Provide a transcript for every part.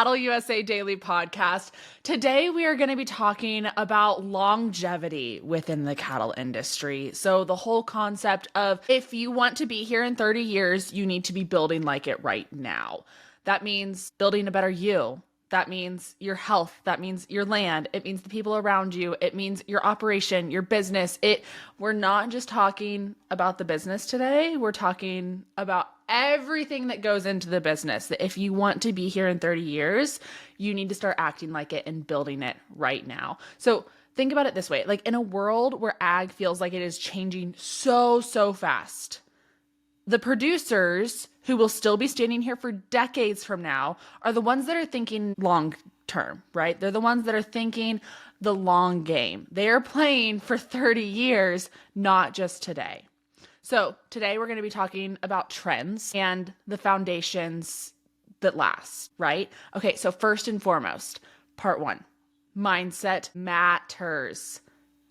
Cattle USA Daily Podcast. Today we are going to be talking about longevity within the cattle industry. So the whole concept of if you want to be here in 30 years, you need to be building like it right now. That means building a better you. That means your health. That means your land. It means the people around you. It means your operation, your business. We're not just talking about the business today. We're talking about everything that goes into the business. That if you want to be here in 30 years, you need to start acting like it and building it right now. So think about it this way. Like in a world where ag feels like it is changing so fast, the producers who will still be standing here for decades from now are the ones that are thinking long term, right? They're the ones that are thinking the long game. They are playing for 30 years, not just today. So today we're going to be talking about trends and the foundations that last, right? Okay, so first and foremost, part one, mindset matters.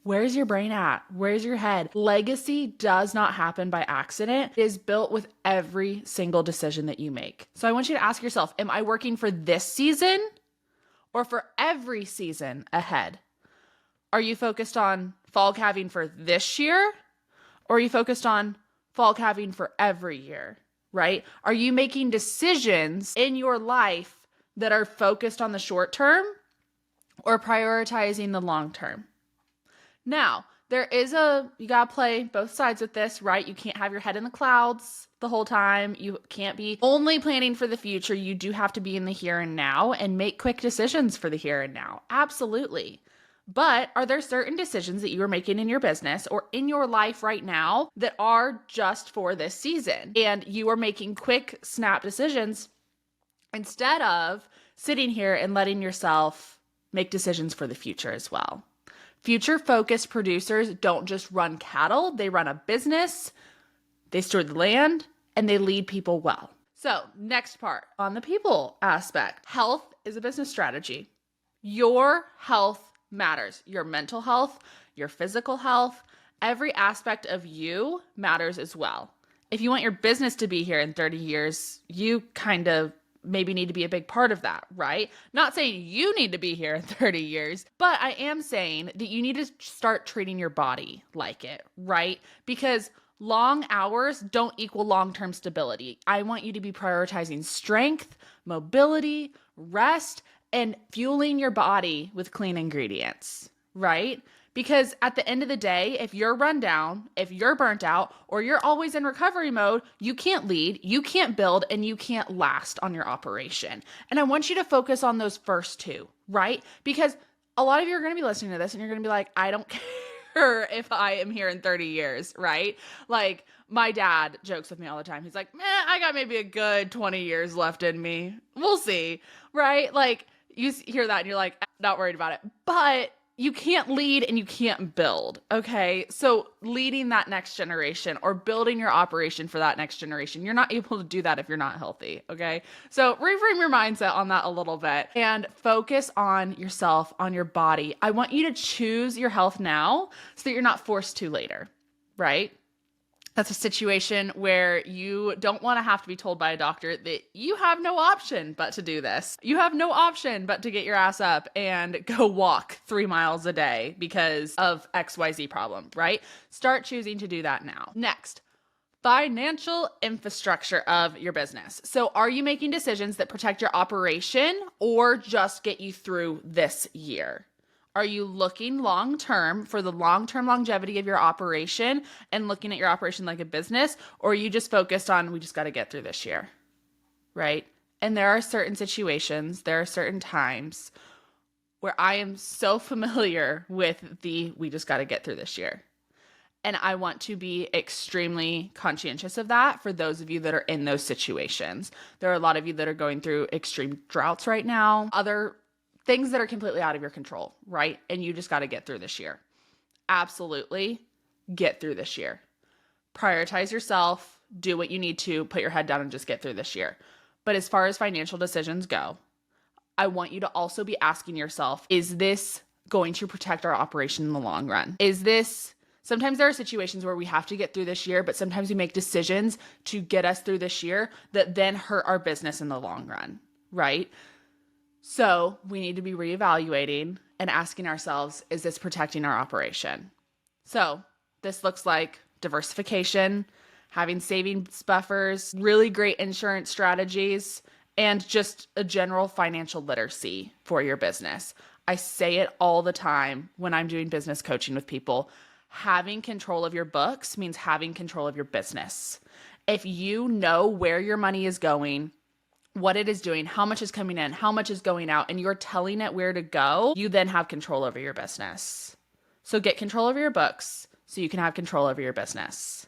Where's your brain at? Where's your head? Legacy does not happen by accident. It is built with every single decision that you make. So I want you to ask yourself, am I working for this season or for every season ahead? Are you focused on fall calving for this year or are you focused on fall calving for every year, right? Are you making decisions in your life that are focused on the short term or prioritizing the long term? Now, you gotta play both sides with this, right? You can't have your head in the clouds the whole time. You can't be only planning for the future. You do have to be in the here and now and make quick decisions for the here and now. Absolutely. But are there certain decisions that you are making in your business or in your life right now that are just for this season? And you are making quick snap decisions instead of sitting here and letting yourself make decisions for the future as well. Future-focused producers don't just run cattle, they run a business, they steward the land, and they lead people well. So, next part on the people aspect. Health is a business strategy. Your health matters. Your mental health, your physical health, every aspect of you matters as well. If you want your business to be here in 30 years, you kind of maybe need to be a big part of that, right? Not saying you need to be here in 30 years, but I am saying that you need to start treating your body like it, right? Because long hours don't equal long-term stability. I want you to be prioritizing strength, mobility, rest, and fueling your body with clean ingredients, right? Because at the end of the day, if you're run down, if you're burnt out, or you're always in recovery mode, you can't lead, you can't build, and you can't last on your operation. And I want you to focus on those first two, right? Because a lot of you are going to be listening to this and you're going to be like, I don't care if I am here in 30 years, right? Like my dad jokes with me all the time. He's like, man, I got maybe a good 20 years left in me. We'll see, right? Like you hear that and you're like, not worried about it. But you can't lead and you can't build, okay? So leading that next generation or building your operation for that next generation, you're not able to do that if you're not healthy, okay? So reframe your mindset on that a little bit and focus on yourself, on your body. I want you to choose your health now so that you're not forced to later, right? That's a situation where you don't want to have to be told by a doctor that you have no option but to do this. You have no option but to get your ass up and go walk 3 miles a day because of XYZ problem, right? Start choosing to do that now. Next, financial infrastructure of your business. So are you making decisions that protect your operation or just get you through this year? Are you looking long-term for the long-term longevity of your operation and looking at your operation like a business? Or are you just focused on, we just got to get through this year, right? And there are certain situations, there are certain times where I am so familiar with we just got to get through this year. And I want to be extremely conscientious of that for those of you that are in those situations. There are a lot of you that are going through extreme droughts right now, other things that are completely out of your control, right? And you just got to get through this year. Absolutely get through this year. Prioritize yourself, do what you need to, put your head down and just get through this year. But as far as financial decisions go, I want you to also be asking yourself, is this going to protect our operation in the long run? Sometimes there are situations where we have to get through this year, but sometimes we make decisions to get us through this year that then hurt our business in the long run, right? So we need to be reevaluating and asking ourselves, is this protecting our operation? So this looks like diversification, having savings buffers, really great insurance strategies, and just a general financial literacy for your business. I say it all the time when I'm doing business coaching with people. Having control of your books means having control of your business. If you know where your money is going, what it is doing, how much is coming in, how much is going out, and you're telling it where to go, you then have control over your business. So get control over your books so you can have control over your business.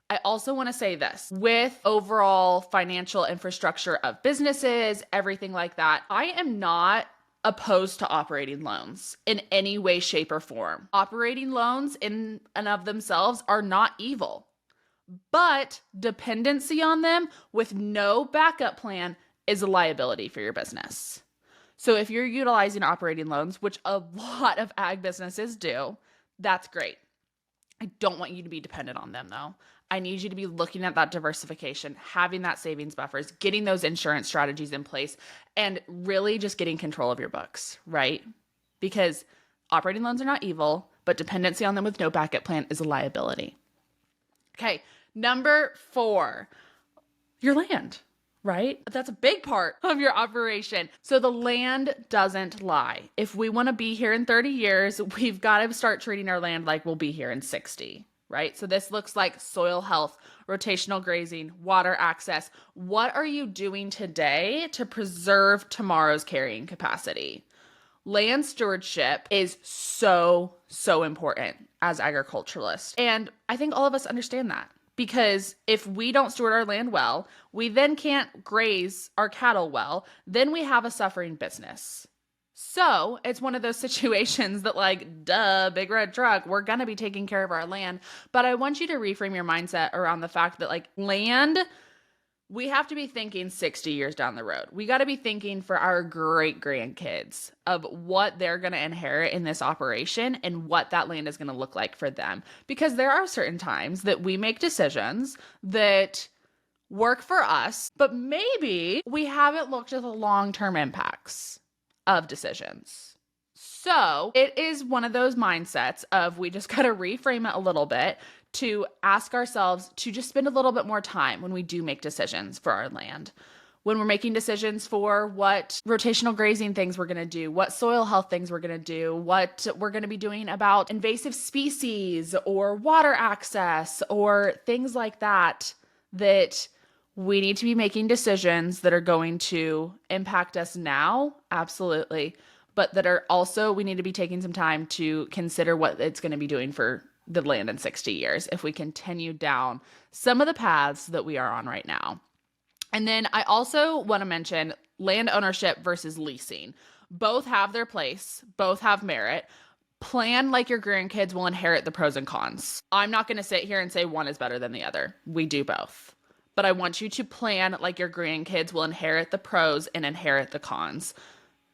I also want to say this with overall financial infrastructure of businesses, everything like that. I am not opposed to operating loans in any way, shape, or form. Operating loans in and of themselves are not evil, but dependency on them with no backup plan is a liability for your business. So if you're utilizing operating loans, which a lot of ag businesses do, that's great. I don't want you to be dependent on them though. I need you to be looking at that diversification, having that savings buffers, getting those insurance strategies in place, and really just getting control of your books, right? Because operating loans are not evil, but dependency on them with no backup plan is a liability. Okay, number 4, your land, right? That's a big part of your operation. So the land doesn't lie. If we want to be here in 30 years, we've got to start treating our land like we'll be here in 60. Right? So this looks like soil health, rotational grazing, water access. What are you doing today to preserve tomorrow's carrying capacity? Land stewardship is so important as agriculturalists. And I think all of us understand that because if we don't steward our land well, we then can't graze our cattle well, then we have a suffering business. So it's one of those situations that like, duh, big red truck, we're going to be taking care of our land. But I want you to reframe your mindset around the fact that like land, we have to be thinking 60 years down the road. We got to be thinking for our great grandkids of what they're going to inherit in this operation and what that land is going to look like for them. Because there are certain times that we make decisions that work for us, but maybe we haven't looked at the long-term impacts of decisions. So it is one of those mindsets of we just got to reframe it a little bit to ask ourselves to just spend a little bit more time when we do make decisions for our land. When we're making decisions for what rotational grazing things we're going to do, what soil health things we're going to do, what we're going to be doing about invasive species or water access or things like that, that we need to be making decisions that are going to impact us now, absolutely, but that are also, we need to be taking some time to consider what it's going to be doing for the land in 60 years if we continue down some of the paths that we are on right now. And then I also want to mention land ownership versus leasing. Both have their place, both have merit. Plan like your grandkids will inherit the pros and cons. I'm not going to sit here and say one is better than the other. We do both. But I want you to plan like your grandkids will inherit the pros and inherit the cons.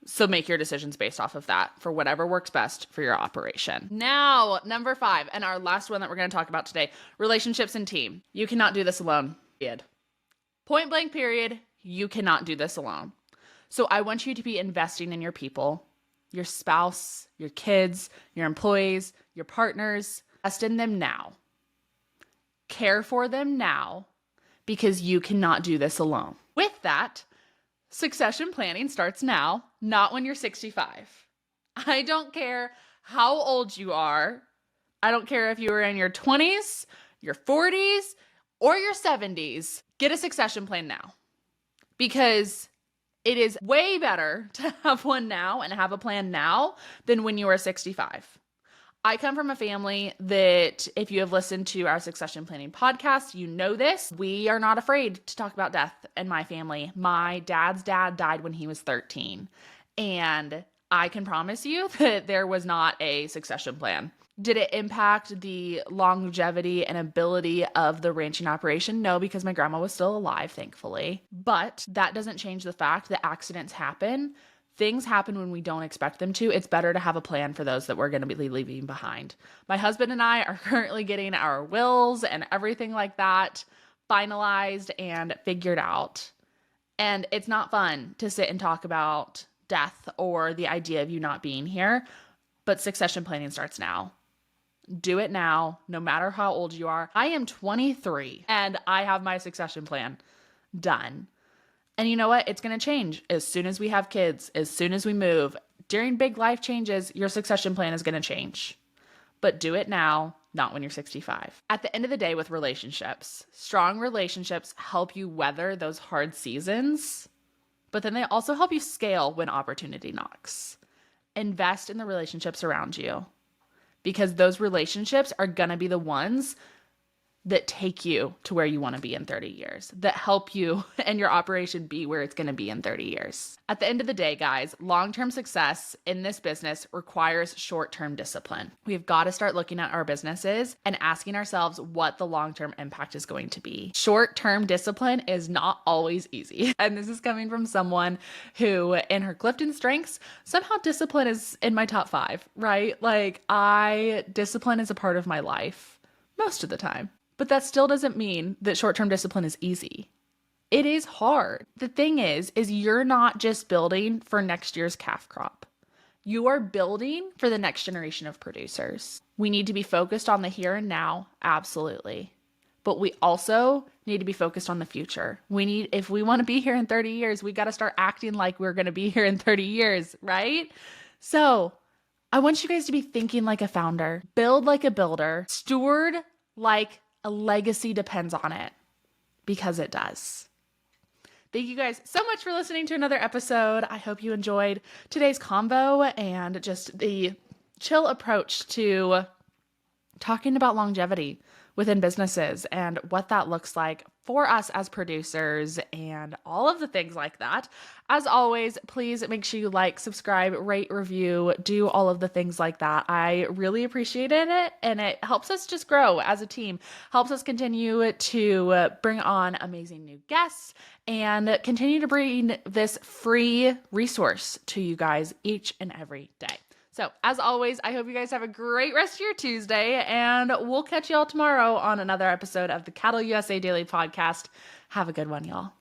So make your decisions based off of that for whatever works best for your operation. Now, number 5, and our last one that we're going to talk about today, relationships and team. You cannot do this alone. Period. Point blank period. You cannot do this alone. So I want you to be investing in your people, your spouse, your kids, your employees, your partners. Invest in them now. Care for them now. Because you cannot do this alone. With that, succession planning starts now, not when you're 65. I don't care how old you are. I don't care if you are in your 20s, your 40s, or your 70s. Get a succession plan now. Because it is way better to have one now and have a plan now than when you are 65. I come from a family that, if you have listened to our succession planning podcast, you know this. We are not afraid to talk about death in my family. My dad's dad died when he was 13. And I can promise you that there was not a succession plan. Did it impact the longevity and ability of the ranching operation? No, because my grandma was still alive, thankfully. But that doesn't change the fact that accidents happen. Things happen when we don't expect them to. It's better to have a plan for those that we're going to be leaving behind. My husband and I are currently getting our wills and everything like that finalized and figured out. And it's not fun to sit and talk about death or the idea of you not being here, but succession planning starts now. Do it now, no matter how old you are. I am 23 and I have my succession plan done. And you know what? It's going to change as soon as we have kids, as soon as we move. During big life changes, your succession plan is going to change. But do it now, not when you're 65. At the end of the day with relationships, strong relationships help you weather those hard seasons, but then they also help you scale when opportunity knocks. Invest in the relationships around you because those relationships are going to be the ones that take you to where you want to be in 30 years, that help you and your operation be where it's going to be in 30 years. At the end of the day, guys, long-term success in this business requires short-term discipline. We've got to start looking at our businesses and asking ourselves what the long-term impact is going to be. Short-term discipline is not always easy. And this is coming from someone who, in her Clifton strengths, somehow discipline is in my top 5, right? Discipline is a part of my life most of the time. But that still doesn't mean that short-term discipline is easy. It is hard. The thing is you're not just building for next year's calf crop. You are building for the next generation of producers. We need to be focused on the here and now, absolutely. But we also need to be focused on the future. If we want to be here in 30 years, we got to start acting like we're going to be here in 30 years, right? So I want you guys to be thinking like a founder, build like a builder, steward like a legacy depends on it, because it does. Thank you guys so much for listening to another episode. I hope you enjoyed today's convo and just the chill approach to talking about longevity within businesses and what that looks like for us as producers and all of the things like that. As always, please make sure you like, subscribe, rate, review, do all of the things like that. I really appreciated it, and it helps us just grow as a team, helps us continue to bring on amazing new guests and continue to bring this free resource to you guys each and every day. So as always, I hope you guys have a great rest of your Tuesday, and we'll catch y'all tomorrow on another episode of the Cattle USA Daily Podcast. Have a good one, y'all.